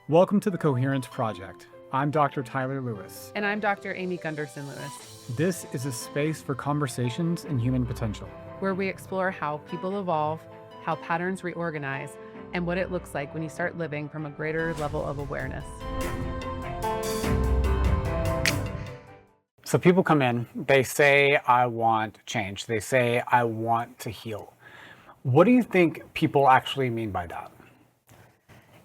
Welcome to the Coherence Project. I'm Dr. Tyler Lewis. And I'm Dr. Amy Gunderson-Lewis. This is a space for conversations in human potential, where we explore how people evolve, how patterns reorganize, and what it looks like when you start living from a greater level of awareness. So people come in, they say, I want change. They say, I want to heal. What do you think people actually mean by that?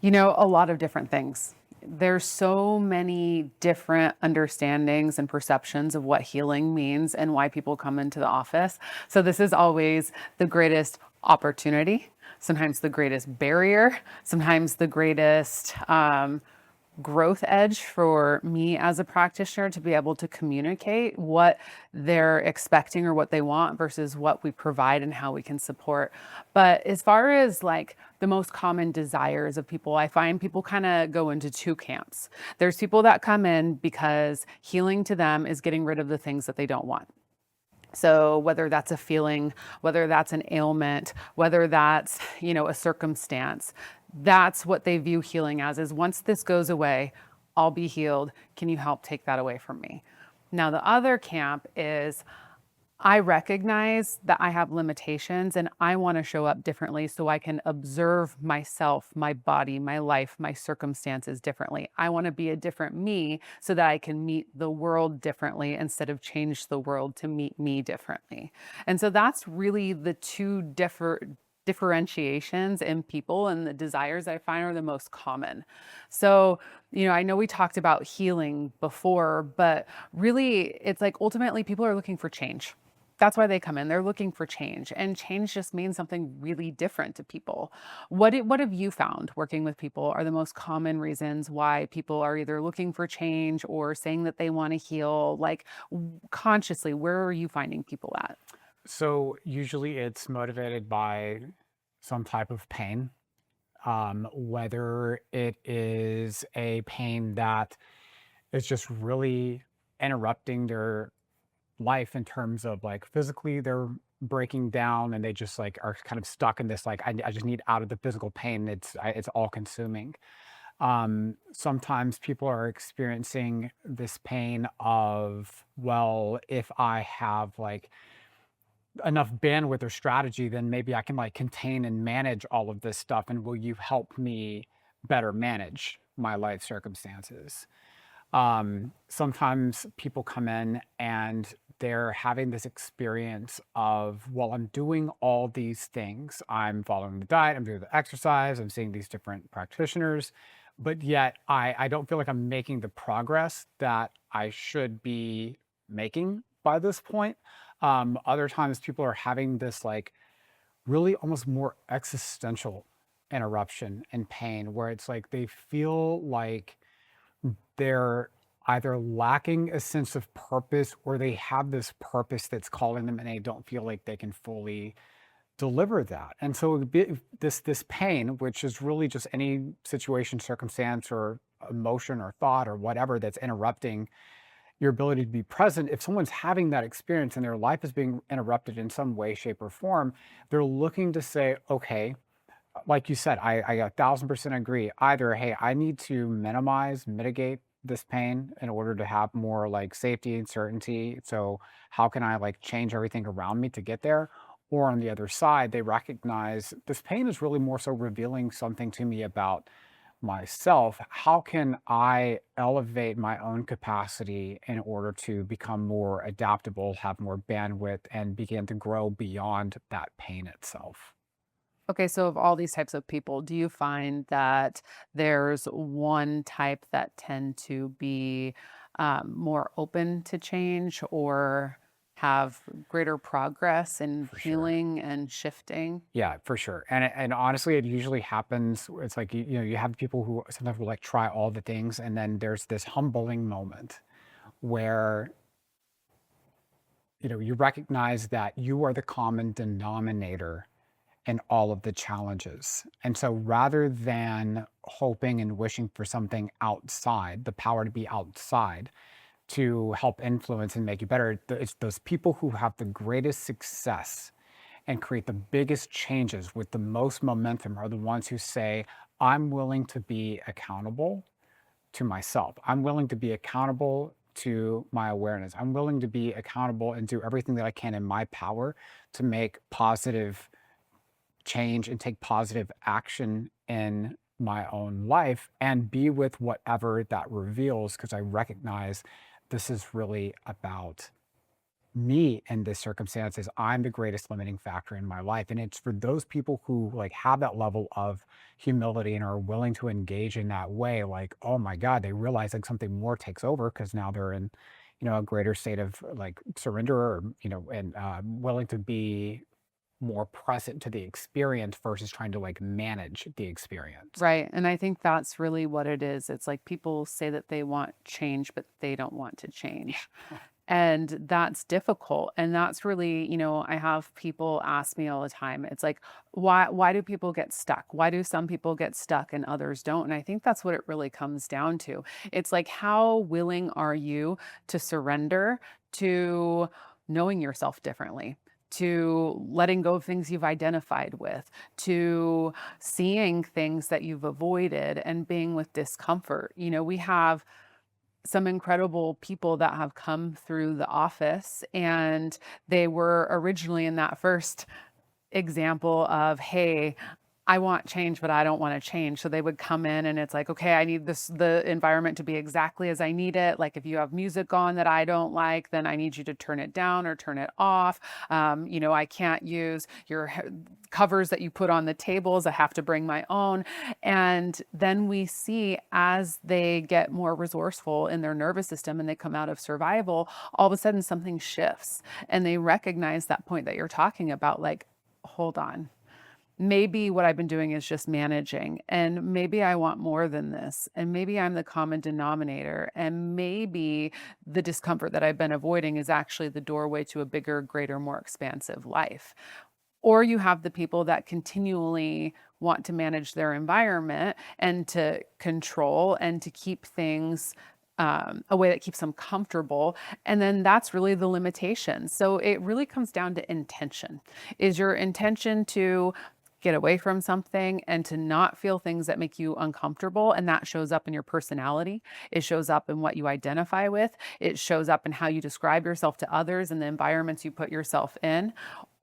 You know, a lot of different things. There's so many different understandings and perceptions of what healing means and why people come into the office. So this is always the greatest opportunity, sometimes the greatest barrier, sometimes the greatest growth edge for me as a practitioner to be able to communicate what they're expecting or what they want versus what we provide and how we can support. But as far as like the most common desires of people, I find people kind of go into two camps. There's people that come in because healing to them is getting rid of the things that they don't want. So whether that's a feeling, whether that's an ailment, whether that's, a circumstance, that's what they view healing as, is once this goes away, I'll be healed. Can you help take that away from me? Now, the other camp is I recognize that I have limitations and I want to show up differently so I can observe myself, my body, my life, my circumstances differently. I want to be a different me so that I can meet the world differently instead of change the world to meet me differently. And so that's really the two differentiations in people, and the desires I find are the most common. So, I know we talked about healing before, but really it's like ultimately people are looking for change. That's why they come in. They're looking for change, and change just means something really different to people. What have you found working with people are the most common reasons why people are either looking for change or saying that they want to heal? Like consciously, where are you finding people at? So usually it's motivated by some type of pain, whether it is a pain that is just really interrupting their life in terms of like physically they're breaking down and they just like are kind of stuck in this like I just need out of the physical pain. It's all consuming. Sometimes people are experiencing this pain of, well, if I have like enough bandwidth or strategy, then maybe I can like contain and manage all of this stuff. And will you help me better manage my life circumstances? Sometimes people come in and they're having this experience of, well, I'm doing all these things. I'm following the diet, I'm doing the exercise, I'm seeing these different practitioners, but yet I don't feel like I'm making the progress that I should be making by this point. Other times people are having this like really almost more existential interruption and pain where it's like they feel like they're either lacking a sense of purpose or they have this purpose that's calling them and they don't feel like they can fully deliver that. And so this pain, which is really just any situation, circumstance, or emotion or thought or whatever that's interrupting your ability to be present, if someone's having that experience and their life is being interrupted in some way, shape, or form, they're looking to say, okay, like you said, I 1,000% agree. Either, hey, I need to mitigate this pain in order to have more like safety and certainty. So how can I like change everything around me to get there? Or on the other side, they recognize this pain is really more so revealing something to me about myself. How can I elevate my own capacity in order to become more adaptable, have more bandwidth, and begin to grow beyond that pain itself? Okay, so of all these types of people, do you find that there's one type that tend to be more open to change or have greater progress in For sure. healing and shifting? Yeah, for sure. And honestly, it usually happens. It's like you have people who sometimes will like try all the things, and then there's this humbling moment where you recognize that you are the common denominator in all of the challenges. And so rather than hoping and wishing for something outside, the power to be outside to help influence and make you better, it's those people who have the greatest success and create the biggest changes with the most momentum are the ones who say, I'm willing to be accountable to myself. I'm willing to be accountable to my awareness. I'm willing to be accountable and do everything that I can in my power to make positive change and take positive action in my own life and be with whatever that reveals because I recognize this is really about me in this circumstances. I'm the greatest limiting factor in my life. And it's for those people who like have that level of humility and are willing to engage in that way, like, oh my God, they realize like something more takes over because now they're in, a greater state of like surrender or, and willing to be more present to the experience versus trying to like manage the experience. Right. And I think that's really what it is. It's like people say that they want change, but they don't want to change. And that's difficult. And that's really, I have people ask me all the time. It's like, why do people get stuck? Why do some people get stuck and others don't? And I think that's what it really comes down to. It's like, how willing are you to surrender to knowing yourself differently? To letting go of things you've identified with, to seeing things that you've avoided and being with discomfort. We have some incredible people that have come through the office, and they were originally in that first example of, hey, I want change, but I don't want to change. So they would come in and it's like, okay, I need the environment to be exactly as I need it. Like if you have music on that I don't like, then I need you to turn it down or turn it off. I can't use your covers that you put on the tables. I have to bring my own. And then we see as they get more resourceful in their nervous system and they come out of survival, all of a sudden something shifts and they recognize that point that you're talking about, like, hold on. Maybe what I've been doing is just managing, and maybe I want more than this, and maybe I'm the common denominator, and maybe the discomfort that I've been avoiding is actually the doorway to a bigger, greater, more expansive life. Or you have the people that continually want to manage their environment and to control and to keep things a way that keeps them comfortable. And then that's really the limitation. So it really comes down to intention. Is your intention to get away from something and to not feel things that make you uncomfortable? And that shows up in your personality. It shows up in what you identify with. It shows up in how you describe yourself to others and the environments you put yourself in.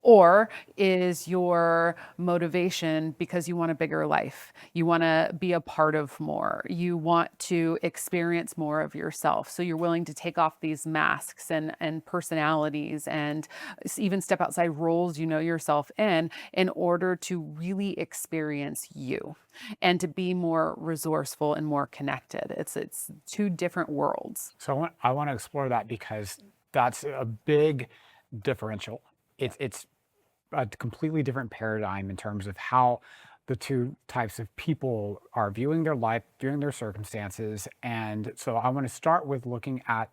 Or is your motivation because you want a bigger life? You want to be a part of more. You want to experience more of yourself. So you're willing to take off these masks and personalities and even step outside roles you know yourself in order to really experience you and to be more resourceful and more connected. It's two different worlds. So I want to explore that because that's a big differential. It's a completely different paradigm in terms of how the two types of people are viewing their life, viewing their circumstances. And so I want to start with looking at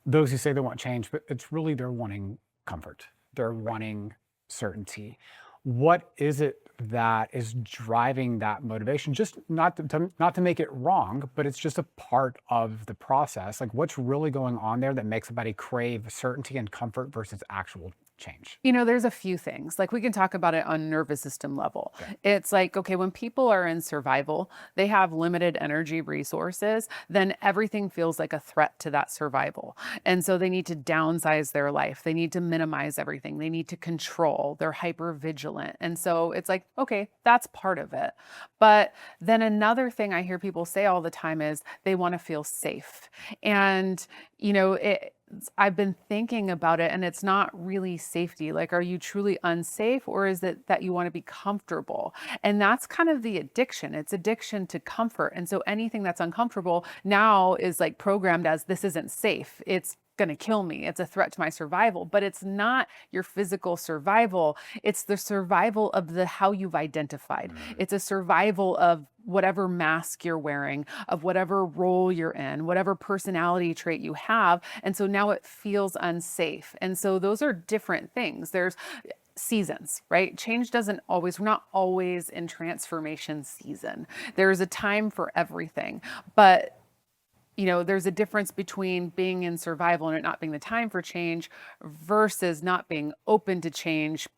those who say they want change, but it's really they're wanting comfort. They're wanting certainty. What is it that is driving that motivation? Just not to make it wrong, but it's just a part of the process. Like what's really going on there that makes somebody crave certainty and comfort versus actual change? There's a few things. Like we can talk about it on nervous system level. Okay. It's like, okay, when people are in survival, they have limited energy resources, then everything feels like a threat to that survival. And so they need to downsize their life. They need to minimize everything. They need to control. They're hyper vigilant. And so it's like, okay, that's part of it. But then another thing I hear people say all the time is they want to feel safe. And, I've been thinking about it and it's not really safety. Like, are you truly unsafe or is it that you want to be comfortable? And that's kind of the addiction. It's addiction to comfort. And so anything that's uncomfortable now is like programmed as this isn't safe. It's going to kill me. It's a threat to my survival, but it's not your physical survival. It's the survival of the how you've identified. It's a survival of whatever mask you're wearing, of whatever role you're in, whatever personality trait you have. And so now it feels unsafe. And so those are different things. There's seasons, right? Change doesn't always, we're not always in transformation season. There's a time for everything. But there's a difference between being in survival and it not being the time for change versus not being open to change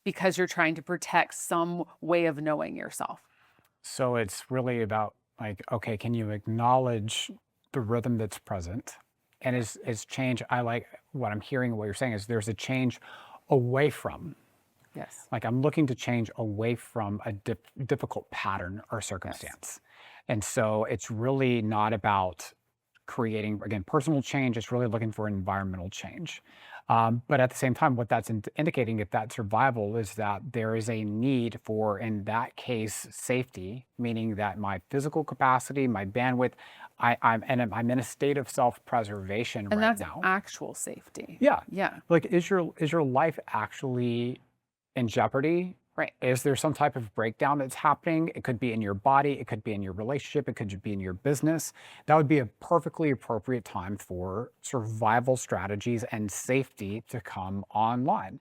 because you're trying to protect some way of knowing yourself. So it's really about like, okay, can you acknowledge the rhythm that's present? And is change, I like what I'm hearing, what you're saying is there's a change away from, Yes. like I'm looking to change away from a difficult pattern or Yes. circumstance. And so it's really not about creating, again, personal change. It's really looking for environmental change. But at the same time, what that's indicating, if that's survival, is that there is a need for, in that case, safety, meaning that my physical capacity, my bandwidth, I'm in a state of self-preservation And right that's now. actual safety. Yeah. Yeah. Like, is your life actually in jeopardy? Right. Is there some type of breakdown that's happening? It could be in your body, it could be in your relationship, it could be in your business. That would be a perfectly appropriate time for survival strategies and safety to come online.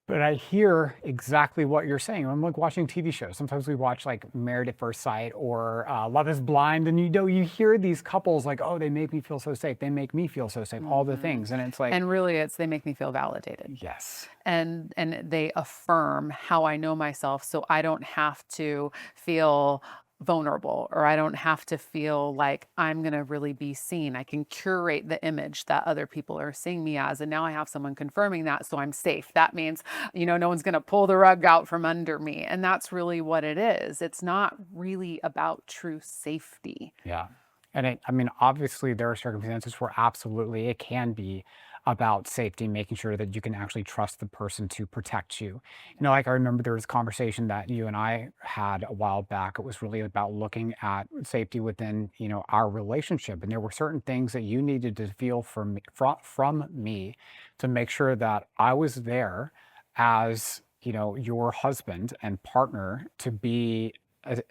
But I hear exactly what you're saying. I'm like watching TV shows. Sometimes we watch like Married at First Sight or Love is Blind, and you hear these couples like, oh, they make me feel so safe. They make me feel so safe. All the Mhm. things, and it's like, And really it's they make me feel validated. yes, And they affirm how I know myself so I don't have to feel vulnerable or I don't have to feel like I'm going to really be seen. I can curate the image that other people are seeing me as, and now I have someone confirming that, so I'm safe. That means, no one's going to pull the rug out from under me. And that's really what it is. It's not really about true safety. yeah. And I mean, obviously, there are circumstances where absolutely it can be about safety, making sure that you can actually trust the person to protect you. Like I remember there was a conversation that you and I had a while back. It was really about looking at safety within, our relationship. And there were certain things that you needed to feel from me to make sure that I was there as, your husband and partner to be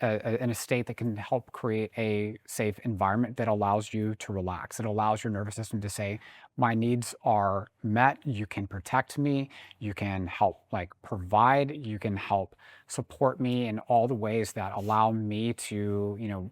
in a state that can help create a safe environment that allows you to relax. It allows your nervous system to say, my needs are met. You can protect me. You can help like provide. You can help support me in all the ways that allow me to,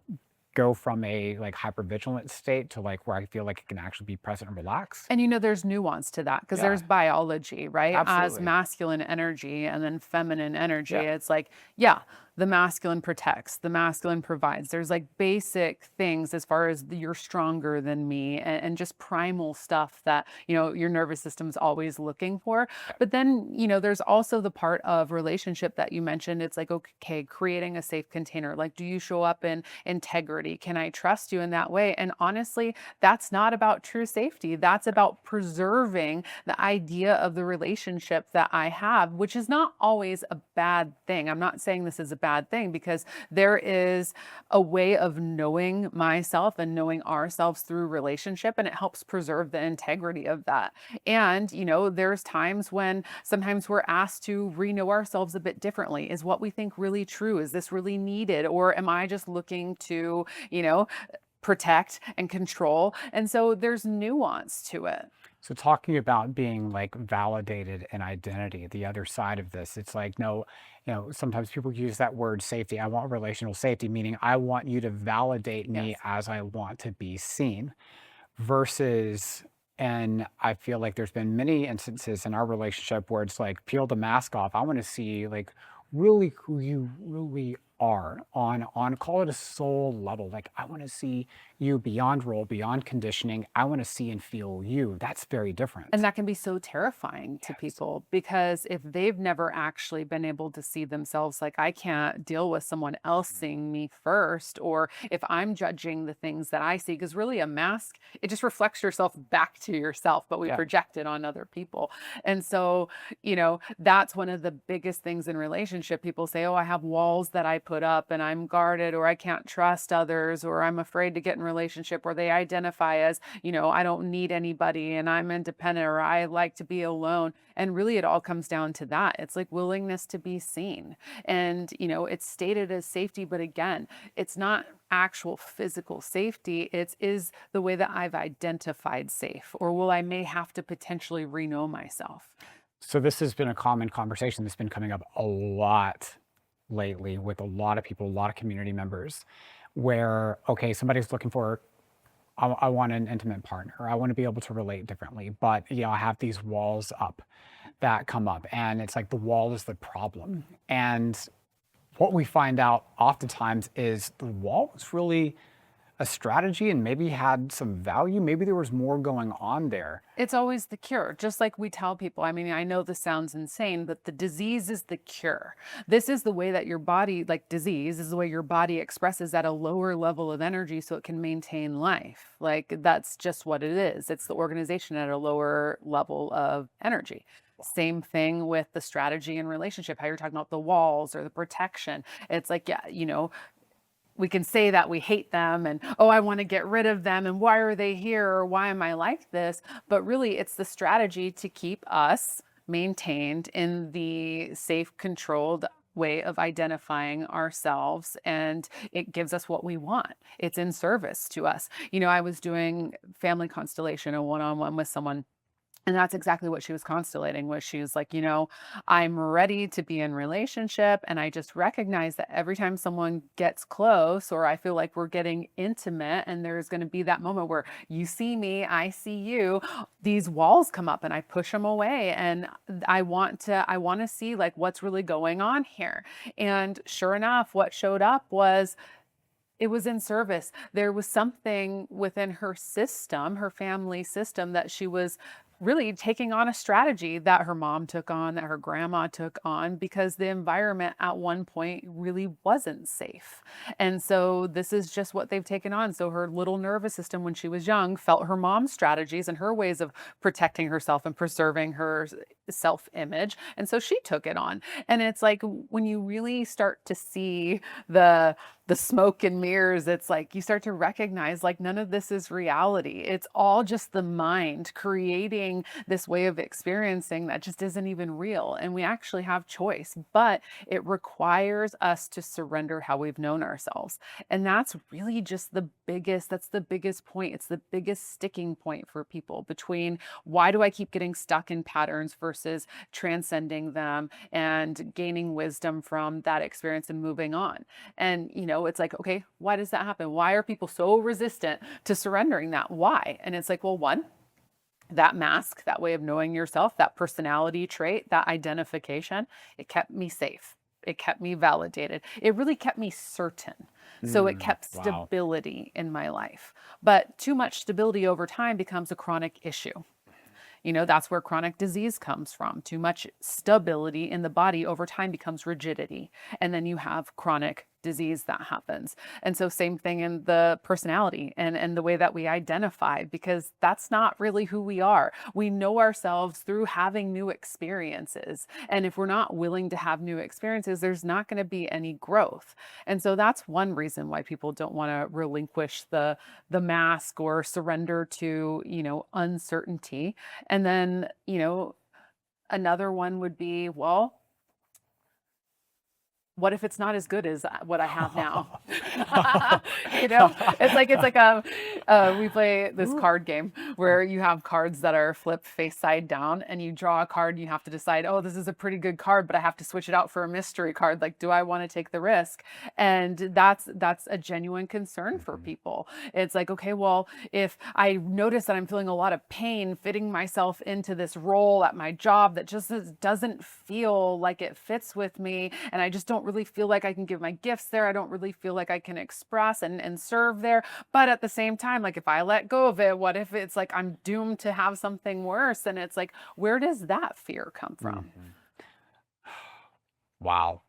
go from a like hypervigilant state to like where I feel like it can actually be present and relax. And there's nuance to that because Yeah, there's biology, right? As absolutely. masculine energy and then feminine energy. Yeah. It's like, yeah, the masculine protects, the masculine provides. There's like basic things as far as you're stronger than me and just primal stuff that, your nervous system's always looking for. But then, there's also the part of relationship that you mentioned. It's like, okay, creating a safe container. Like, do you show up in integrity? Can I trust you in that way? And honestly, that's not about true safety. That's about preserving the idea of the relationship that I have, which is not always a bad thing. I'm not saying this is a bad thing because there is a way of knowing myself and knowing ourselves through relationship, and it helps preserve the integrity of that. And, there's times when sometimes we're asked to re-know ourselves a bit differently. Is what we think really true? Is this really needed? Or am I just looking to, protect and control? And so there's nuance to it. So talking about being like validated in identity, the other side of this, it's like, no, sometimes people use that word safety. I want relational safety, meaning I want you to validate me Yes. as I want to be seen versus, and I feel like there's been many instances in our relationship where it's like, peel the mask off. I want to see like really who you really are on call it a soul level. Like I want to see you beyond role, beyond conditioning. I want to see and feel you. That's very And different. that can be so terrifying to Yes. people because if they've never actually been able to see themselves, like I can't deal with someone else seeing me first, or if I'm judging the things that I see, because really a mask, it just reflects yourself back to yourself, but we Yeah. project it on other people. And so, that's one of the biggest things in relationship. People say, oh, I have walls that I put up and I'm guarded, or I can't trust others, or I'm afraid to get in relationship, or they identify as, I don't need anybody and I'm independent, or I like to be alone. And really, it all comes down to that. It's like willingness to be seen. And, it's stated as safety, but again, it's not actual physical safety. It's is the way that I've identified safe, or will I may have to potentially re-know myself. So this has been a common conversation that's been coming up a lot lately with a lot of people, a lot of community members, where, okay, somebody's looking for, I want an intimate partner. I want to be able to relate differently, but I have these walls up that come up, and it's like the wall is the problem. And what we find out oftentimes is the wall was really a strategy and maybe had some value. Maybe there was more going on there. It's always the cure, just like we tell people. I mean, I know this sounds insane, but the disease is the cure. This is the way that your body, like disease, is the way your body expresses at a lower level of energy so it can maintain life. Like that's just what it is. It's the organization at a lower level of energy. Same thing with the strategy in relationship, how you're talking about the walls or the protection. It's like, yeah, we can say that we hate them and, oh, I want to get rid of them and why are they here or why am I like this? But really, it's the strategy to keep us maintained in the safe, controlled way of identifying ourselves, and it gives us what we want. It's in service to us. I was doing family constellation, a one-on-one with someone, and that's exactly what she was constellating, was she was like, I'm ready to be in relationship. And I just recognize that every time someone gets close or I feel like we're getting intimate and there's going to be that moment where you see me, I see you, these walls come up and I push them away. And I want to see like what's really going on here. And sure enough, what showed up was it was in service. There was something within her system, her family system, that she was really taking on a strategy that her mom took on, that her grandma took on, because the environment at one point really wasn't safe. And so this is just what they've taken on. So her little nervous system when she was young felt her mom's strategies and her ways of protecting herself and preserving her self-image. And so she took it on. And it's like when you really start to see the smoke and mirrors, it's like you start to recognize like none of this is reality. It's all just the mind creating this way of experiencing that just isn't even real. And we actually have choice, but it requires us to surrender how we've known ourselves. And that's really just that's the biggest point. It's the biggest sticking point for people between why do I keep getting stuck in patterns versus transcending them and gaining wisdom from that experience and moving on. And, it's like, okay, why does that happen? Why are people so resistant to surrendering that? Why? And it's like, well, one, that mask, that way of knowing yourself, that personality trait, that identification, it kept me safe. It kept me validated. It really kept me certain. So it kept Wow. stability in my life. But too much stability over time becomes a chronic issue. That's where chronic disease comes from. Too much stability in the body over time becomes rigidity. And then you have chronic disease that happens. And so same thing in the personality and the way that we identify, because that's not really who we are. We know ourselves through having new experiences. And if we're not willing to have new experiences, there's not going to be any growth. And so that's one reason why people don't want to relinquish the mask or surrender to, uncertainty. And then, another one would be, well, what if it's not as good as what I have now? It's like we play this card game where you have cards that are flipped face side down and you draw a card and you have to decide, oh, this is a pretty good card, but I have to switch it out for a mystery card. Like, do I want to take the risk? And that's a genuine concern for people. It's like, okay, well, if I notice that I'm feeling a lot of pain fitting myself into this role at my job that just doesn't feel like it fits with me, and I just don't really feel like I can give my gifts there. I don't really feel like I can express and serve there. But at the same time, like if I let go of it, what if it's like I'm doomed to have something worse? And it's like, where does that fear come from? Wow.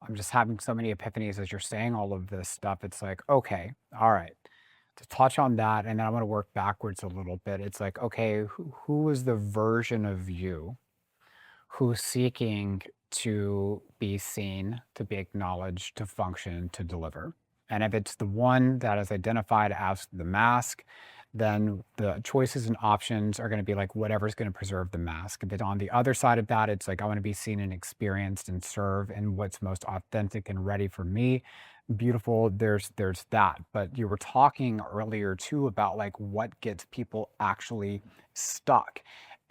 I'm just having so many epiphanies as you're saying all of this stuff. It's like, okay, all right. To touch on that, and then I'm going to work backwards a little bit. It's like, okay, who is the version of you who's seeking to be seen, to be acknowledged, to function, to deliver? And if it's the one that is identified as the mask, then the choices and options are going to be like whatever's going to preserve the mask. If it's on the other side of that, it's like I want to be seen and experienced and serve in what's most authentic and ready for me. Beautiful. There's that. But you were talking earlier too about like what gets people actually stuck.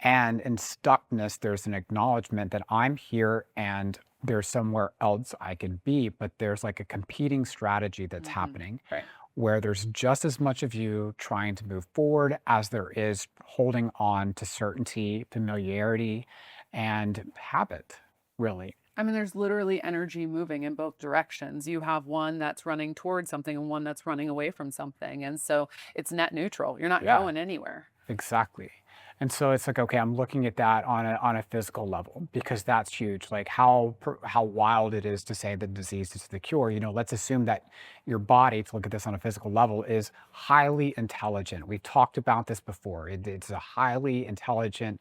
And in stuckness, there's an acknowledgement that I'm here and there's somewhere else I can be, but there's like a competing strategy that's happening Right. where there's just as much of you trying to move forward as there is holding on to certainty, familiarity, and habit, really. I mean, there's literally energy moving in both directions. You have one that's running towards something and one that's running away from something. And so it's net neutral. You're not Yeah. going anywhere. Exactly. And so it's like, okay, I'm looking at that on a physical level because that's huge. Like how wild it is to say the disease is the cure. Let's assume that your body, to look at this on a physical level, is highly intelligent. We talked about this before. It's a highly intelligent,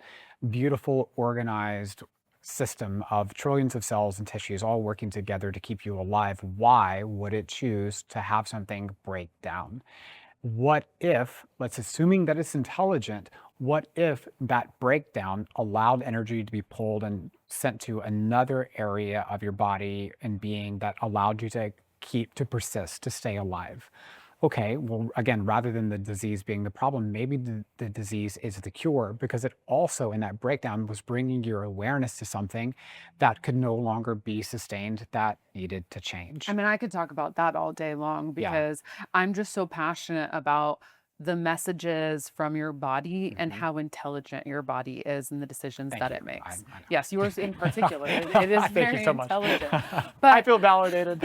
beautiful, organized system of trillions of cells and tissues all working together to keep you alive. Why would it choose to have something break down? What if, let's assuming that it's intelligent, what if that breakdown allowed energy to be pulled and sent to another area of your body and being that allowed you to persist, to stay alive? Okay, well, again, rather than the disease being the problem, maybe the disease is the cure because it also, in that breakdown, was bringing your awareness to something that could no longer be sustained, that needed to I change. mean, I could talk about that all day long Yeah. because I'm just so passionate about the messages from your body and Mhm. how intelligent your body is and the decisions Thank that you. it makes. I Yes, yours in particular. It is Thank you very so much. intelligent. I But feel validated.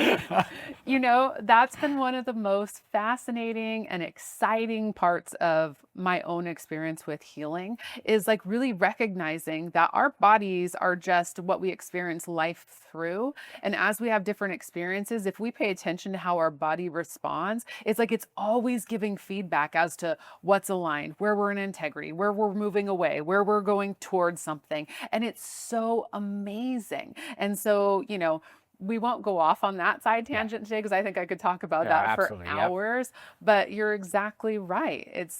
that's been one of the most fascinating and exciting parts of my own experience with healing is like really recognizing that our bodies are just what we experience life through. And as we have different experiences, if we pay attention to how our body responds, it's like it's always giving feedback as to what's aligned, where we're in integrity, where we're moving away, where we're going towards something. And it's so amazing. And so, we won't go off on that side Yeah. tangent today because I think I could talk about Yeah, that for absolutely. Yep. hours. But you're exactly right.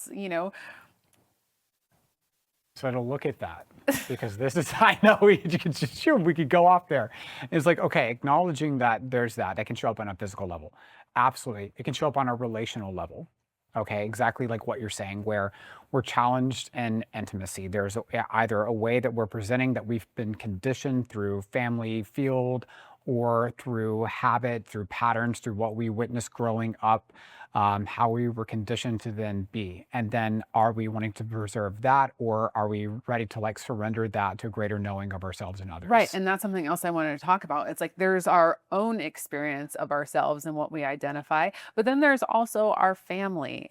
So to look at that, because this is, I know we could just, sure, we could go off there. It's like, okay, acknowledging that there's that can show up on a physical level. Absolutely. It can show up on a relational level. Okay, exactly like what you're saying, where we're challenged in intimacy. There's either a way that we're presenting that we've been conditioned through family field or through habit, through patterns, through what we witnessed growing up, how we were conditioned to then be. And then are we wanting to preserve that or are we ready to like surrender that to a greater knowing of ourselves and Right. others? And that's something else I wanted to talk about. It's like there's our own experience of ourselves and what we identify, but then there's also our family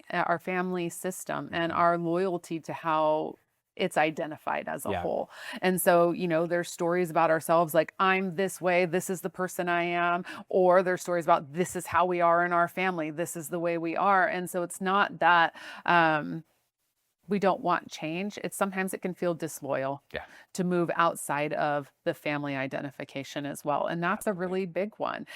system, and Mhm. our loyalty to how it's identified as a Yeah. whole. And so, there's stories about ourselves like, I'm this way, this is the person I am, or there's stories about this is how we are in our family, this is the way we are. And so it's not that we don't want change. It's sometimes it can feel disloyal Yeah. to move outside of the family identification as well. And that's a Absolutely. really big one.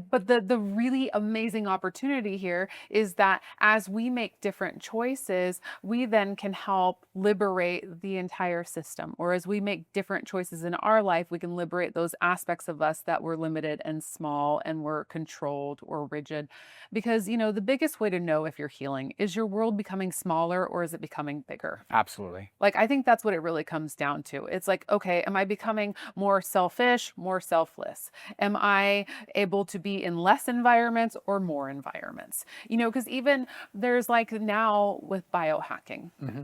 But the really amazing opportunity here is that as we make different choices, we then can help liberate the entire system. Or as we make different choices in our life, we can liberate those aspects of us that were limited and small and were controlled or rigid. Because, the biggest way to know if you're healing is your world becoming smaller or is it becoming bigger? Absolutely. Like, I think that's what it really comes down to. It's like, okay, am I becoming more selfish, more selfless? Am I able to be in less environments or more environments? Because even there's like now with biohacking, Hmm.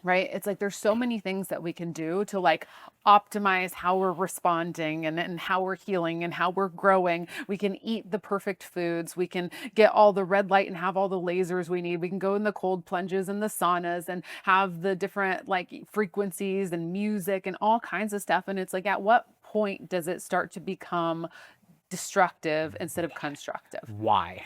right? It's like there's so many things that we can do to like optimize how we're responding and how we're healing and how we're growing. We can eat the perfect foods. We can get all the red light and have all the lasers we need. We can go in the cold plunges and the saunas and have the different like frequencies and music and all kinds of stuff. And it's like, at what point does it start to become destructive instead of constructive? Why?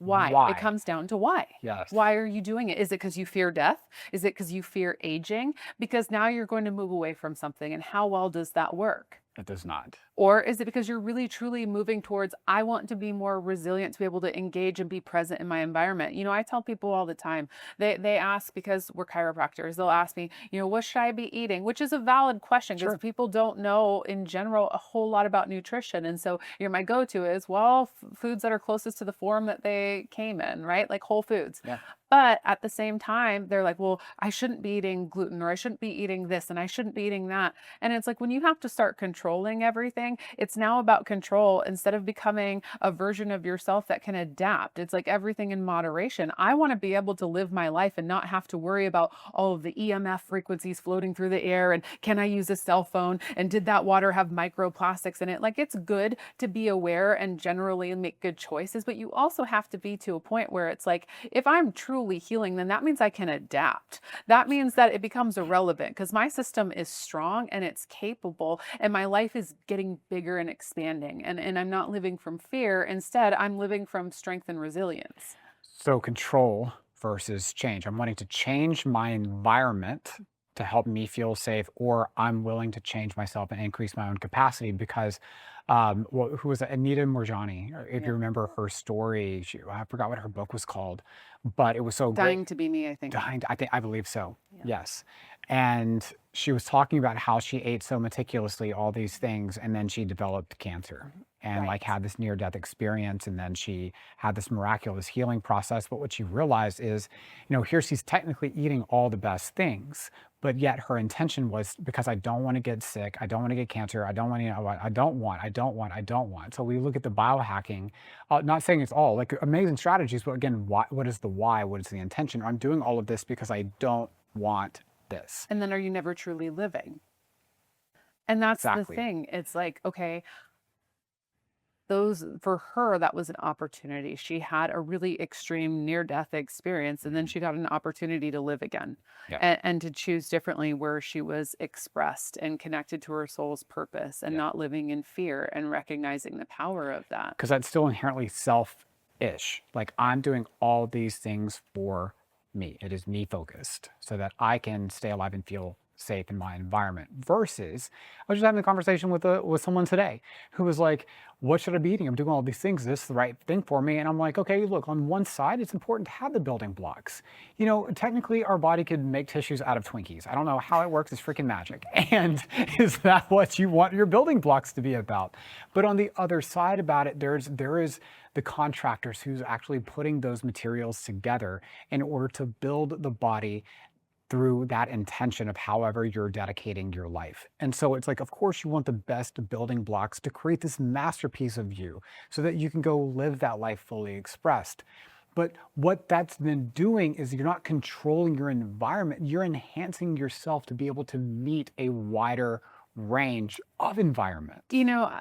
Why? It Why? comes down to why. Yes. Why are you doing it? Is it because you fear death? Is it because you fear aging? Because now you're going to move away from something. And how well does that work? It does not. Or is it because you're really truly moving towards, I want to be more resilient to be able to engage and be present in my environment? I tell people all the time, they ask, because we're chiropractors, they'll ask me, what should I be eating? Which is a valid question because Sure. people don't know in general a whole lot about nutrition. And so my go-to is, well, foods that are closest to the form that they came in, right? Like whole foods. Yeah. But at the same time, they're like, well, I shouldn't be eating gluten or I shouldn't be eating this and I shouldn't be eating that. And it's like when you have to start controlling everything, saying? It's now about control instead of becoming a version of yourself that can adapt. It's like everything in moderation. I want to be able to live my life and not have to worry about all of the EMF frequencies floating through the air and can I use a cell phone and did that water have microplastics in it? Like it's good to be aware and generally make good choices, but you also have to be to a point where it's like if I'm truly healing, then that means I can adapt. That means that it becomes irrelevant because my system is strong and it's capable and my life is getting bigger and expanding. And I'm not living from fear. Instead, I'm living from strength and resilience. So control versus change. I'm wanting to change my environment to help me feel safe, or I'm willing to change myself and increase my own capacity because, well, who was it? Anita Morjani? If you Yeah. remember her story, I forgot what her book was called, but it was so great. Dying to be me, I think. I believe so. Yeah. Yes. And she was talking about how she ate so meticulously all these things and then she developed cancer and like Right. had this near death experience and then she had this miraculous healing process. But what she realized is, here she's technically eating all the best things, but yet her intention was because I don't want to get sick, I don't want to get cancer, I don't want to, I don't want. So we look at the biohacking, not saying it's all like amazing strategies, but again, what is the why? What is the intention? I'm doing all of this because I don't want this. And then are you never truly living? And that's the Exactly. thing. It's like, okay, those for her, that was an opportunity. She had a really extreme near death experience, and then Mhm. she got an opportunity to live again Yeah. and to choose differently where she was expressed and connected to her soul's purpose and Yeah. not living in fear and recognizing the power of that. Because that's still inherently self-ish. Like I'm doing all these things for me. It is me focused so that I can stay alive and feel safe in my environment. Versus, I was just having a conversation with someone today who was like, "What should I be eating? I'm doing all these things. Is this the right thing for me?" And I'm like, "Okay, look. On one side, it's important to have the building blocks. Technically, our body could make tissues out of Twinkies. I don't know how it works. It's freaking magic. And is that what you want your building blocks to be about? But on the other side about it, there is the contractors who's actually putting those materials together in order to build the body through that intention of however you're dedicating your life. And so it's like, of course, you want the best building blocks to create this masterpiece of you so that you can go live that life fully expressed. But what that's then doing is you're not controlling your environment, you're enhancing yourself to be able to meet a wider range of environment.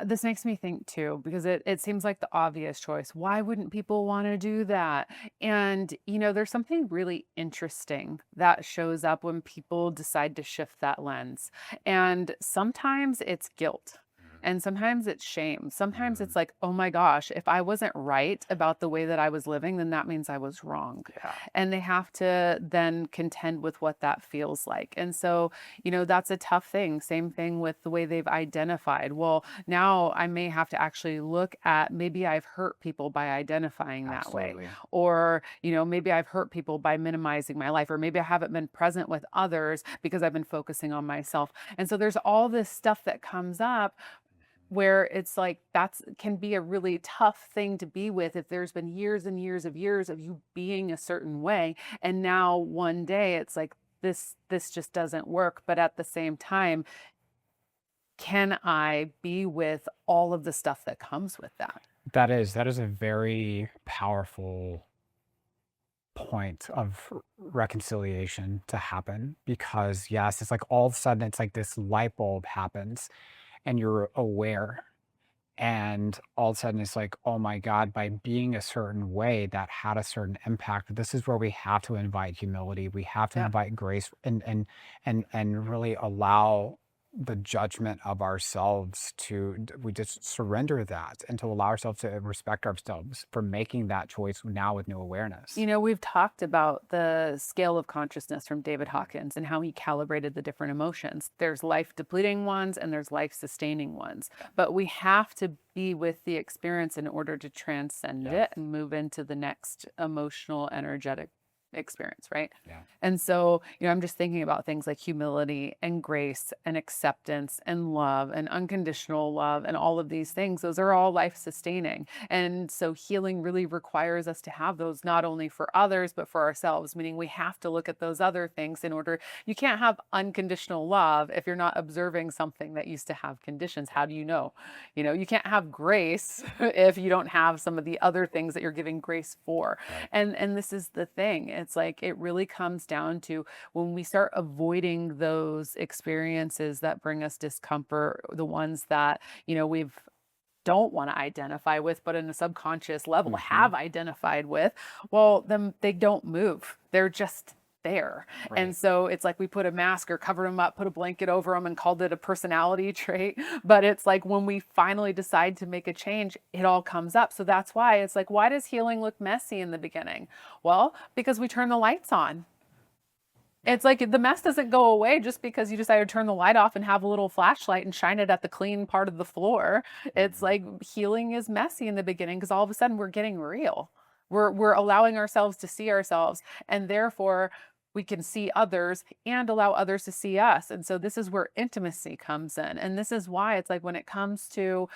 This makes me think too, because it seems like the obvious choice. Why wouldn't people want to do that? And, there's something really interesting that shows up when people decide to shift that lens. And sometimes it's guilt. And sometimes it's shame. Sometimes Mm, it's like, oh my gosh, if I wasn't right about the way that I was living, then that means I was wrong. yeah. And they have to then contend with what that feels like. And so, that's a tough thing. Same thing with the way they've identified. Well, now I may have to actually look at maybe I've hurt people by identifying that way. Absolutely. Or, maybe I've hurt people by minimizing my life. Or maybe I haven't been present with others because I've been focusing on myself. And so there's all this stuff that comes up where it's like that's can be a really tough thing to be with if there's been years and years of you being a certain way and now one day it's like this just doesn't work, but at the same time can I be with all of the stuff that comes with that? That is a very powerful point of reconciliation to happen because yes, it's like all of a sudden it's like this light bulb happens and you're aware and all of a sudden it's like, oh my God, by being a certain way that had a certain impact. This is where we have to invite humility. We have to Yeah. invite grace and really allow the judgment of ourselves we just surrender that and to allow ourselves to respect ourselves for making that choice now with new awareness. We've talked about the scale of consciousness from David Hawkins and how he calibrated the different emotions. There's life depleting ones and there's life sustaining ones. But we have to be with the experience in order to transcend Yes. it and move into the next emotional, energetic. experience, right? Yeah. And so, I'm just thinking about things like humility and grace and acceptance and love and unconditional love and all of these things. Those are all life sustaining. And so, healing really requires us to have those not only for others, but for ourselves, meaning we have to look at those other things in order. You can't have unconditional love if you're not observing something that used to have conditions. How do you know? You can't have grace if you don't have some of the other things that you're giving grace for. Right. And this is the thing. It's like it really comes down to when we start avoiding those experiences that bring us discomfort, the ones that, we've don't want to identify with, but in a subconscious level Hmm. have identified with, well, then they don't move. They're just there. And Right. so it's like we put a mask or covered them up, put a blanket over them and called it a personality trait. But it's like when we finally decide to make a change, it all comes up. So that's why it's like, why does healing look messy in the beginning? Well, because we turn the lights on. It's like the mess doesn't go away just because you decide to turn the light off and have a little flashlight and shine it at the clean part of the floor. It's Mhm. like healing is messy in the beginning because all of a sudden we're getting real. We're allowing ourselves to see ourselves, and therefore we can see others and allow others to see us. And so this is where intimacy comes in. And this is why it's like when it comes to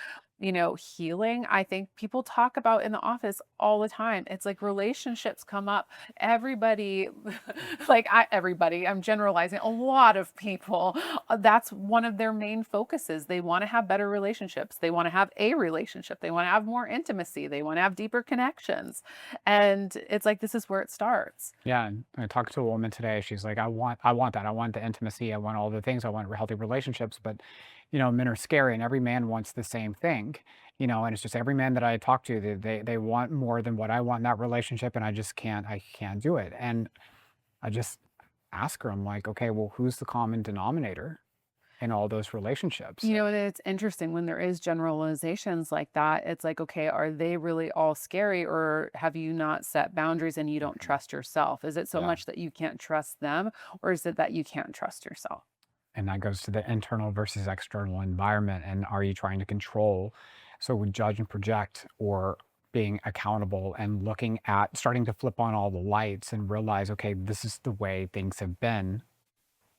healing, I think people talk about in the office all the time. It's like relationships come up. Everybody, everybody, I'm generalizing, a lot of people, that's one of their main focuses. They want to have better relationships. They want to have a relationship. They want to have more intimacy. They want to have deeper connections. And it's like, this is where it starts. Yeah, and I talked to a woman today. She's like, I want that. I want the intimacy. I want all the things. I want healthy relationships. But, men are scary, and every man wants the same thing. And it's just every man that I talk to, they want more than what I want in that relationship, and I can't do it. And I just ask her, I'm like, okay, well, who's the common denominator in all those relationships? And it's interesting when there is generalizations like that. It's like, okay, are they really all scary, or have you not set boundaries and you don't Mhm. trust yourself? Is it so Yeah. much that you can't trust them, or is it that you can't trust yourself? And that goes to the internal versus external environment. And are you trying to control? So we judge and project, or being accountable and looking at starting to flip on all the lights and realize, okay, this is the way things have been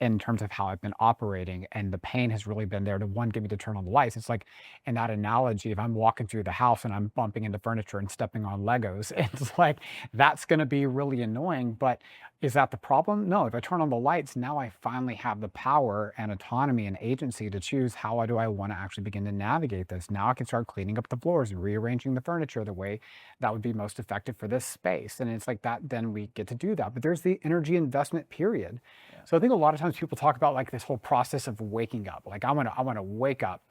in terms of how I've been operating, and the pain has really been there to one, get me to turn on the lights. It's like in that analogy, if I'm walking through the house and I'm bumping into furniture and stepping on Legos, it's like that's going to be really annoying. But is that the problem? No. If I turn on the lights, now I finally have the power and autonomy and agency to choose how do I want to actually begin to navigate this. Now I can start cleaning up the floors and rearranging the furniture the way that would be most effective for this space. And it's like that, then we get to do that. But there's the energy investment period. Yeah. So I think a lot of times people talk about like this whole process of waking up. Like I want to wake up.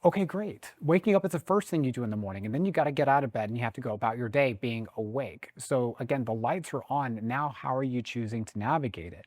Okay, great. Waking up is the first thing you do in the morning, and then you got to get out of bed and you have to go about your day being awake. So again, the lights are on. Now, how are you choosing to navigate it?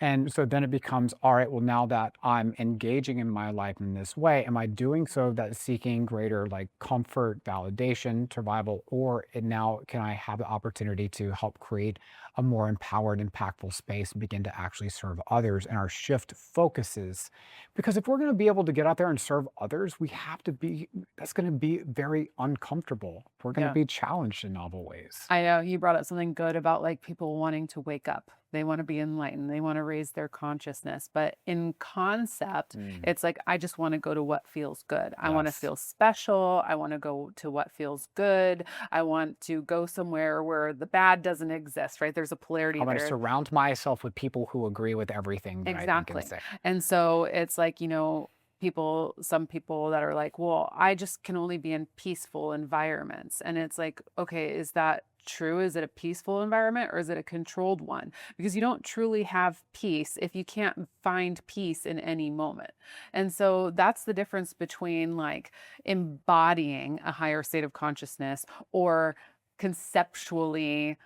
And so then it becomes, all right, well, now that I'm engaging in my life in this way, am I doing so that seeking greater like comfort, validation, survival, or now can I have the opportunity to help create a more empowered, impactful space and begin to actually serve others? And our shift focuses, because if we're going to be able to get out there and serve others, we have to be, that's going to be very uncomfortable. We're going to Yeah. be challenged in novel ways. I know you brought up something good about like people wanting to wake up. They want to be enlightened. They want to raise their consciousness. But in concept, Mm, it's like, I just want to go to what feels good. I want to yes. feel special. I want to go to what feels good. I want to go somewhere where the bad doesn't exist, right? There's a I polarity want to there. surround myself with people who agree with everything that I think and Exactly. say. And so it's like, some people that are like, well, I just can only be in peaceful environments. And it's like, okay, is that true? Is it a peaceful environment or is it a controlled one? Because you don't truly have peace if you can't find peace in any moment. And so that's the difference between like embodying a higher state of consciousness or conceptually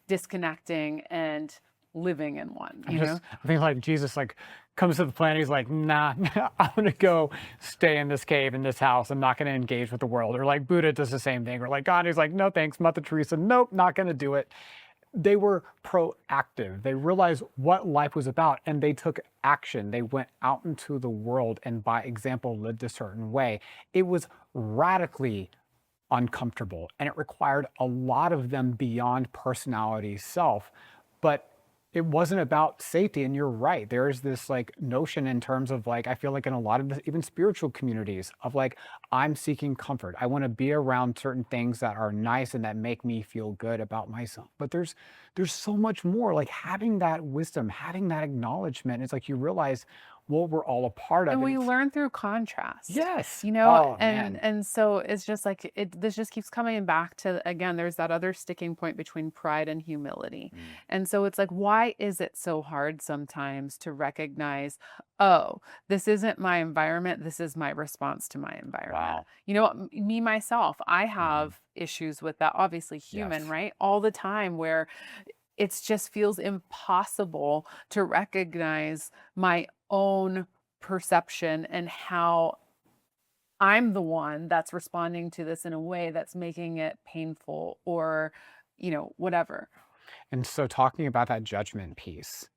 disconnecting and living in one, I think like Jesus like comes to the planet. He's like, nah, I'm gonna go stay in this cave in this house. I'm not gonna engage with the world. Or like Buddha does the same thing. Or like God, he's like, no thanks. Mother Teresa, nope, not gonna do it. They were proactive. They realized what life was about and they took action. They went out into the world and by example lived a certain way. It was radically uncomfortable, and it required a lot of them beyond personality self. But it wasn't about safety. And you're right. There is this like notion in terms of like, I feel like in a lot of the, even spiritual communities of like, I'm seeking comfort. I want to be around certain things that are nice and that make me feel good about myself. But there's so much more, like having that wisdom, having that acknowledgement. It's like you realize what we're all a part of. And And we it's, learn through contrast, yes. you know, Oh and man. and so it's just like this just keeps coming back to, again, there's that other sticking point between pride and humility. Mm. And so it's like, why is it so hard sometimes to recognize, oh, this isn't my environment, this is my response to my environment. Wow. You know, me myself, I Mhm. have issues with that, obviously human, Yes. right? All the time where it's just feels impossible to recognize my own perception and how I'm the one that's responding to this in a way that's making it painful or, whatever. And so talking about that judgment piece,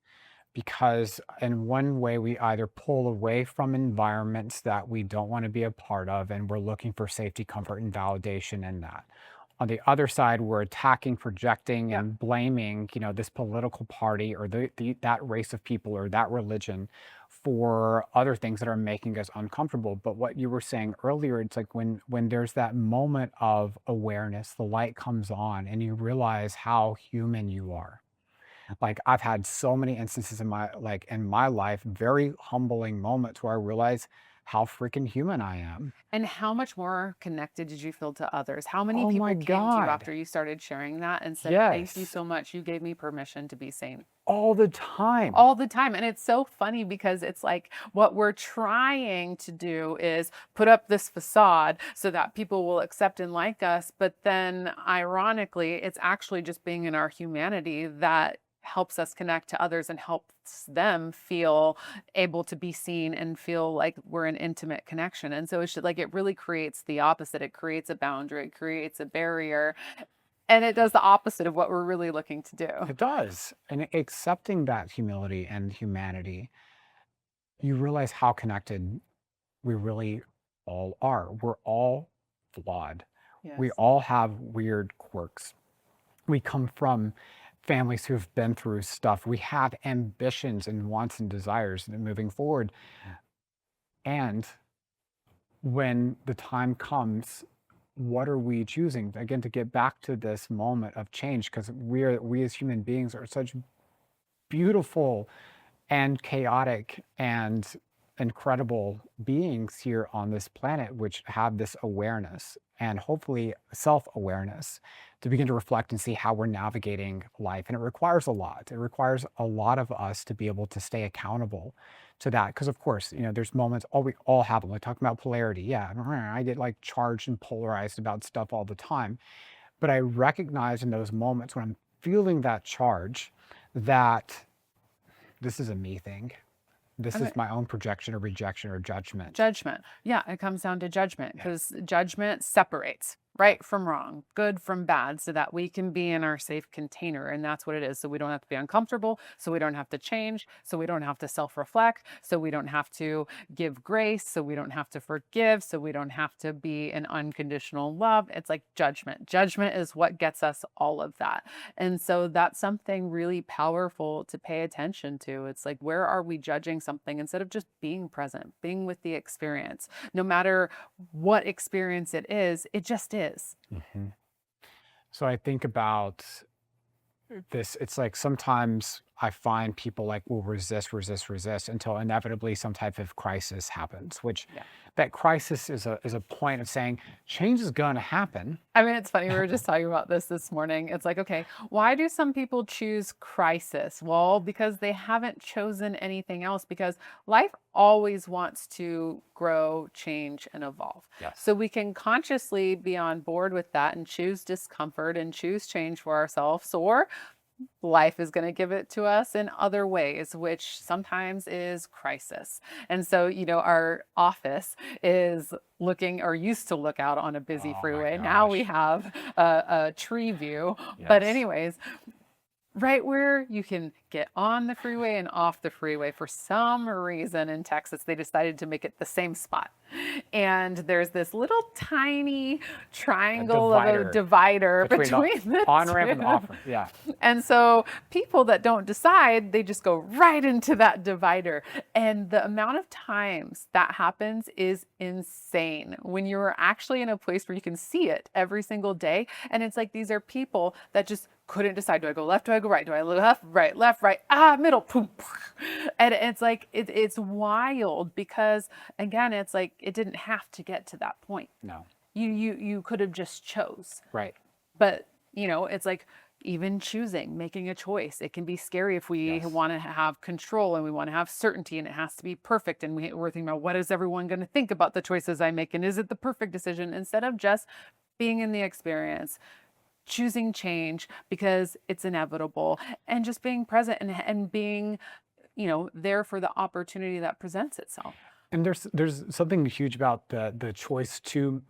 because in one way we either pull away from environments that we don't want to be a part of and we're looking for safety, comfort, and validation in that. On the other side, we're attacking, projecting, Yeah. and blaming, this political party or that race of people or that religion for other things that are making us uncomfortable. But what you were saying earlier, it's like when there's that moment of awareness, the light comes on and you realize how human you are. Like, I've had so many instances in my life, very humbling moments where I realize how freaking human I am. And how much more connected did you feel to others? How many Oh my people came to you God. after you started sharing that and said, "Thank you Yes. so much. You gave me permission to be sane." All the time. All the time. And it's so funny because it's like what we're trying to do is put up this facade so that people will accept and like us. But then, ironically, it's actually just being in our humanity that helps us connect to others and helps them feel able to be seen and feel like we're an intimate connection. And so it's just like it really creates the opposite. It creates a boundary, it creates a barrier, and it does the opposite of what we're really looking to do. It does. And accepting that humility and humanity, you realize how connected we really all are. We're all flawed. We Yes. all have weird quirks. We come from families who've been through stuff. We have ambitions and wants and desires moving forward. And when the time comes, what are we choosing? Again, to get back to this moment of change, because we as human beings are such beautiful and chaotic and incredible beings here on this planet, which have this awareness and hopefully self awareness to begin to reflect and see how we're navigating life. And it requires a lot. It requires a lot of us to be able to stay accountable to that. Because, of course, there's moments, we all have them. Like talking about polarity. Yeah, I get like charged and polarized about stuff all the time. But I recognize in those moments when I'm feeling that charge that this is a me thing. This Okay. is my own projection or rejection or judgment. Judgment. Yeah, it comes down to judgment because judgment separates right from wrong, good from bad, so that we can be in our safe container. And that's what it is. So we don't have to be uncomfortable. So we don't have to change. So we don't have to self reflect. So we don't have to give grace. So we don't have to forgive. So we don't have to be in unconditional love. It's like judgment. Judgment is what gets us all of that. And so that's something really powerful to pay attention to. It's like, where are we judging something instead of just being present, being with the experience? No matter what experience it just is. Mhm. So I think about this. It's like sometimes I find people like will resist, resist, resist until inevitably some type of crisis happens, which Yeah. that crisis is a point of saying change is going to happen. I mean, it's funny. We were just talking about this morning. It's like, okay, why do some people choose crisis? Well, because they haven't chosen anything else, because life always wants to grow, change, and evolve. Yes. So we can consciously be on board with that and choose discomfort and choose change for ourselves, or life is going to give it to us in other ways, which sometimes is crisis. And so, our office is looking, or used to look out on a busy Oh my freeway. Now we gosh. have a tree view. But, Yes. anyways, right where you can get on the freeway and off the freeway. For some reason in Texas, they decided to make it the same spot. And there's this little tiny A triangle of a divider divider between the between the on ramp and the two. off ramp. Yeah, And so people that don't decide, they just go right into that divider. And the amount of times that happens is insane when you're actually in a place where you can see it every single day. And it's like these are people that just couldn't decide. Do I go left? Do I go right? Do I left, right? Ah, middle. Boom. And it's like, it's wild because again, it's like, it didn't have to get to that point. no, You could have just chose. right. But, it's like even choosing, making a choice. It can be scary if we Yes. want to have control and we want to have certainty and it has to be perfect. And we're thinking about what is everyone going to think about the choices I make? And is it the perfect decision? Instead of just being in the experience, choosing change because it's inevitable and just being present and being, there for the opportunity that presents itself. And there's something huge about the choice to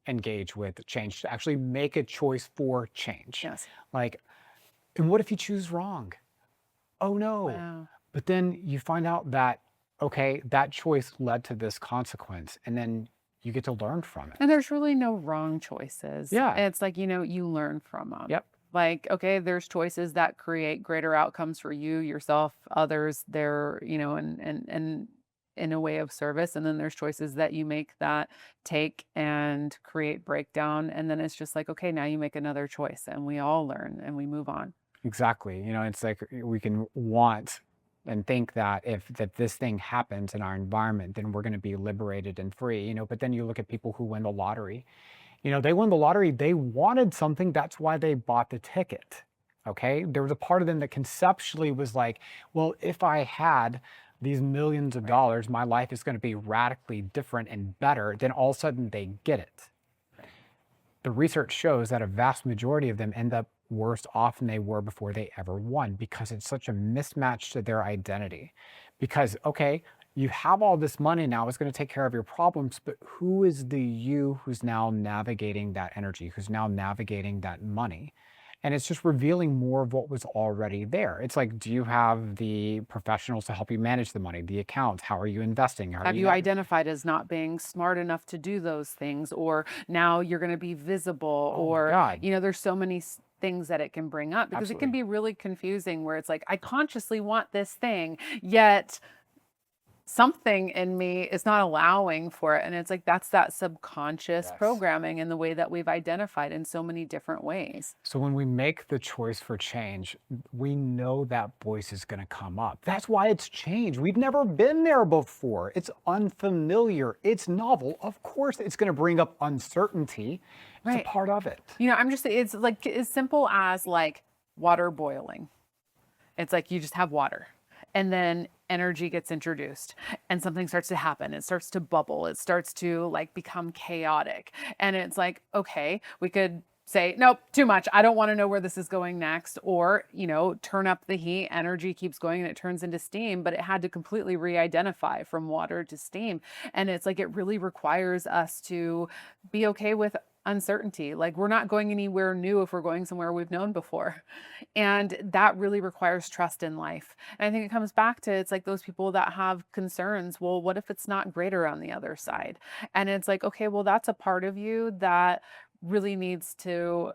engage with change, to actually make a choice for change. Yes. Like, and what if you choose wrong? Oh no. Wow. But then you find out that, okay, that choice led to this consequence, and then you get to learn from And it. there's really no wrong choices. Yeah. It's like, you learn from them. Yep. Like, okay, there's choices that create greater outcomes for you, yourself, others, they're, and in a way of service. And then there's choices that you make that take and create breakdown. And then it's just like, okay, now you make another choice and we all learn and we move on. Exactly. It's like we can want and think that if that this thing happens in our environment, then we're going to be liberated and free. But then you look at people who win the lottery. They won the lottery. They wanted something. That's why they bought the ticket. Okay. There was a part of them that conceptually was like, well, if I had these millions of dollars, my life is going to be radically different and better. Then all of a sudden they get it. The research shows that a vast majority of them end up worse off than they were before they ever won because it's such a mismatch to their identity. Because, okay, you have all this money now, it's going to take care of your problems, but who is the you who's now navigating that energy, who's now navigating that money? And it's just revealing more of what was already there. It's like, do you have the professionals to help you manage the money, the accounts? How are you investing? How are Have you you not? identified as not being smart enough to do those things? Or now you're going to be visible? Oh my Or, God, there's so many things that it can bring up because it can absolutely. be really confusing where it's like, I consciously want this thing, yet something in me is not allowing for it. And it's like, that's that subconscious Yes. programming in the way that we've identified in so many different ways. So when we make the choice for change, we know that voice is going to come up. That's why it's change. We've never been there before. It's unfamiliar. It's novel. Of course, it's going to bring up uncertainty. It's a Right. part of it. It's like as simple as like water boiling. It's like you just have water and then energy gets introduced and something starts to happen. It starts to bubble. It starts to like become chaotic. And it's like, okay, we could say, nope, too much. I don't want to know where this is going next. Or, turn up the heat, energy keeps going and it turns into steam, but it had to completely re-identify from water to steam. And it's like, it really requires us to be okay with uncertainty. Like we're not going anywhere new if we're going somewhere we've known before. And that really requires trust in life. And I think it comes back to it's like those people that have concerns. Well, what if it's not greater on the other side? And it's like, okay, well, that's a part of you that really needs to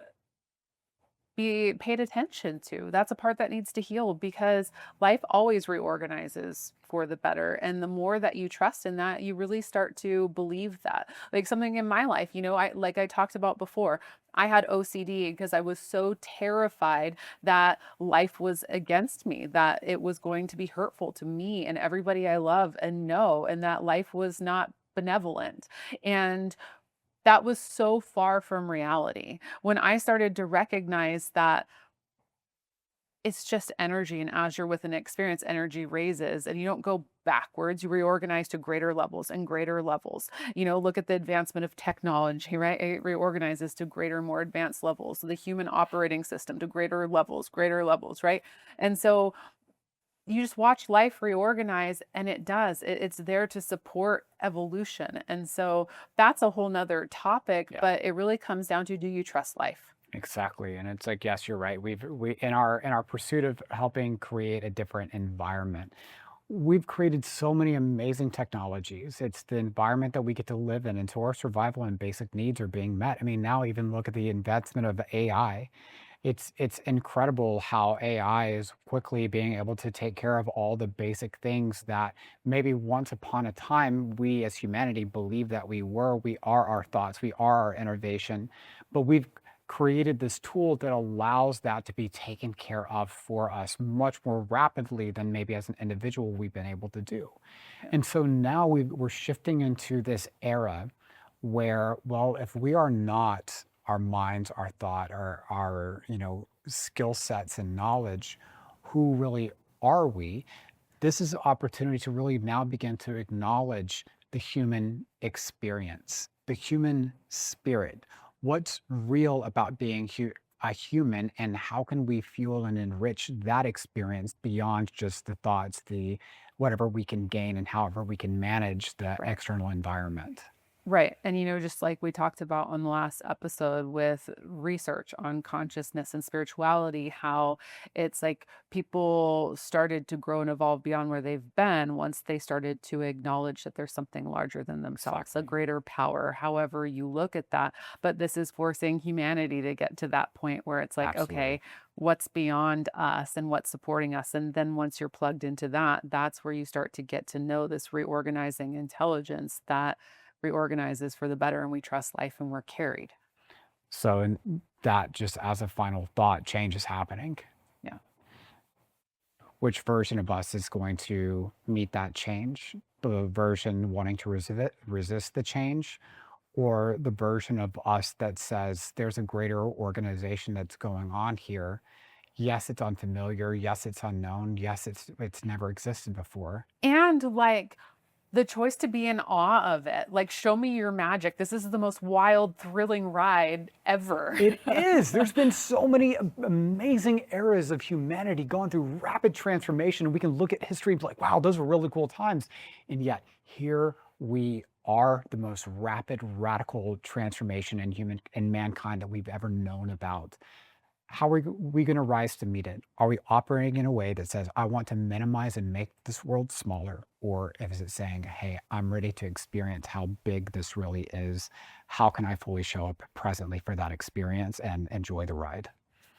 be paid attention to. That's a part that needs to heal because life always reorganizes for the better. And the more that you trust in that, you really start to believe that. Like something in my life, I talked about before, I had OCD because I was so terrified that life was against me, that it was going to be hurtful to me and everybody I love and know, and that life was not benevolent. And that was so far from reality. When I started to recognize that it's just energy, and as you're with an experience, energy raises and you don't go backwards, you reorganize to greater levels and greater levels. Look at the advancement of technology, right? It reorganizes to greater, more advanced levels. So the human operating system to greater levels, right? And so you just watch life reorganize and it does. It's there to support evolution. And so that's a whole nother topic, Yeah. but it really comes down to, do you trust life? Exactly. And it's like, yes, you're right. We in our pursuit of helping create a different environment, we've created so many amazing technologies. It's the environment that we get to live in, and so our survival and basic needs are being met. I mean, now even look at the advancement of AI. It's incredible how AI is quickly being able to take care of all the basic things that maybe once upon a time we as humanity believed that we were. We are our thoughts, we are our innovation, but we've created this tool that allows that to be taken care of for us much more rapidly than maybe as an individual we've been able to do. Yeah. And so now we're shifting into this era where, well, if we are not our minds, our thought, our skill sets and knowledge, who really are we? This is an opportunity to really now begin to acknowledge the human experience, the human spirit. What's real about being a human, and how can we fuel and enrich that experience beyond just the thoughts, the whatever we can gain, and however we can manage the Right. external environment? Right. And, just like we talked about on the last episode with research on consciousness and spirituality, how it's like people started to grow and evolve beyond where they've been once they started to acknowledge that there's something larger than themselves, a Exactly. greater power, however you look at that. But this is forcing humanity to get to that point where it's like, Absolutely. okay, what's beyond us and what's supporting us? And then once you're plugged into that, that's where you start to get to know this reorganizing intelligence that reorganizes for the better and we trust life and we're carried. So, and that just as a final thought, change is happening. Yeah. Which version of us is going to meet that change? The version wanting to resist the change, or the version of us that says there's a greater organization that's going on here? Yes, it's unfamiliar. Yes, it's unknown. Yes, it's never existed before. And like the choice to be in awe of it. Like, show me your magic. This is the most wild, thrilling ride ever. It is. There's been so many amazing eras of humanity going through rapid transformation. We can look at history and be like, wow, those were really cool times. And yet, here we are, the most rapid, radical transformation in human and mankind that we've ever known about. How are we going to rise to meet it? Are we operating in a way that says, I want to minimize and make this world smaller? Or is it saying, hey, I'm ready to experience how big this really is? How can I fully show up presently for that experience and enjoy the ride?